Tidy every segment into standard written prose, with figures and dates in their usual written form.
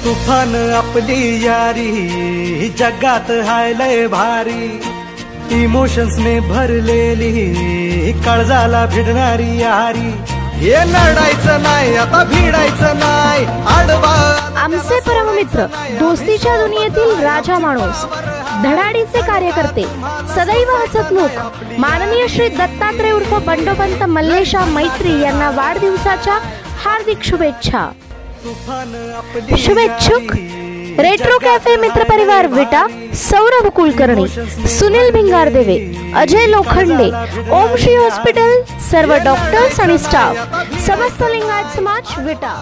तुफान आपली यारी जगात हाय लय भारी, इमोशन्स ने भरलेली काळजाला भिडणारी यारी। हे लढायचं नाही आता भिडायचं नाही आडवा। आमचे परममित्र, दोस्तीच्या दुनियेतील राजा माणूस, धडाडीचे कार्यकर्ते, सदैव हसतमुख माननीय श्री दत्तात्रय उर्फ बंडोपंत मल्लेशा मैत्री यांना वाढदिवसाच्या हार्दिक शुभेच्छा। शुभेच्छुक रेट्रो कॅफे मित्र परिवार विटा, सौरभ कुलकर्णी, सुनील भिंगारदेवे, अजय लोखंडे, ओम श्री हॉस्पिटल, सर्व डॉक्टर्स आणि स्टाफ, समस्त लिंगायत समाज विटा।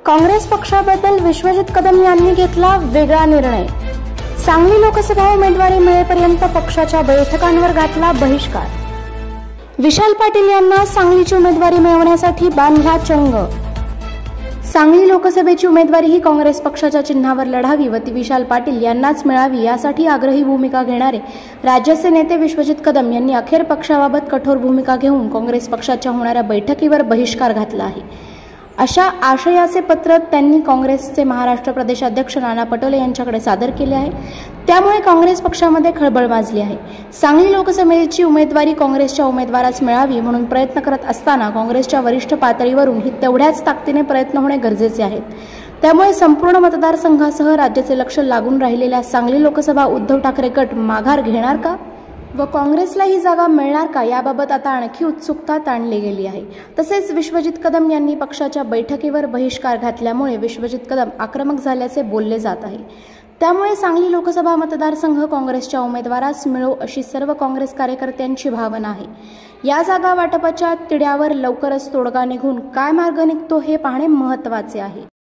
काँग्रेस पक्षाबद्दल विश्वजित कदम यांनी घेतला वेगळा निर्णय। सांगली लोकसभा उमेदवारी मिळेपर्यंत पक्षाच्या बैठकांवर घातला बहिष्कार। विशाल पाटील यांना सांगलीची उमेदवारी मिळवण्यासाठी बांधला चंग। सांगली लोकसभेची उमेदवारी ही काँग्रेस पक्षाच्या चिन्हावर लढावी व ती विशाल पाटील यांनाच मिळावी यासाठी आग्रही भूमिका घेणारे राज्याचे नेते विश्वजित कदम यांनी अखेर पक्षाबाबत कठोर भूमिका घेऊन काँग्रेस पक्षाच्या होणाऱ्या बैठकीवर बहिष्कार घातला आहे। अशा आशयाचे पत्र त्यांनी काँग्रेसचे महाराष्ट्र प्रदेश अध्यक्ष नाना पटोले यांच्याकडे सादर केले आहे। त्यामुळे काँग्रेस पक्षामध्ये खळबळ माजली आहे। सांगली लोकसभेची उमेदवारी काँग्रेसच्या उमेदवारास मिळावी म्हणून प्रयत्न करत असताना काँग्रेसच्या वरिष्ठ पातळीवरून ही तेवढ्याच ताकदीने प्रयत्न होणे गरजेचे आहे। त्यामुळे संपूर्ण मतदारसंघासह राज्याचे लक्ष लागून राहिलेल्या सांगली लोकसभा उद्धव ठाकरे गट माघार घेणार का व काँग्रेसला ही जागा मिळणार का याबाबत आता आणखी उत्सुकता ताणली गेली आहे। तसेच विश्वजित कदम यांनी पक्षाच्या बैठकीवर बहिष्कार घातल्यामुळे विश्वजित कदम आक्रमक झाल्याचे बोलले जात आहे। त्यामुळे सांगली लोकसभा मतदारसंघ काँग्रेसच्या उमेदवारास मिळो अशी सर्व काँग्रेस कार्यकर्त्यांची भावना आहे। या जागा वाटपाच्या तिढ्यावर लवकरच तोडगा निघून काय मार्ग निघतो हे पाहणे महत्त्वाचे आहे।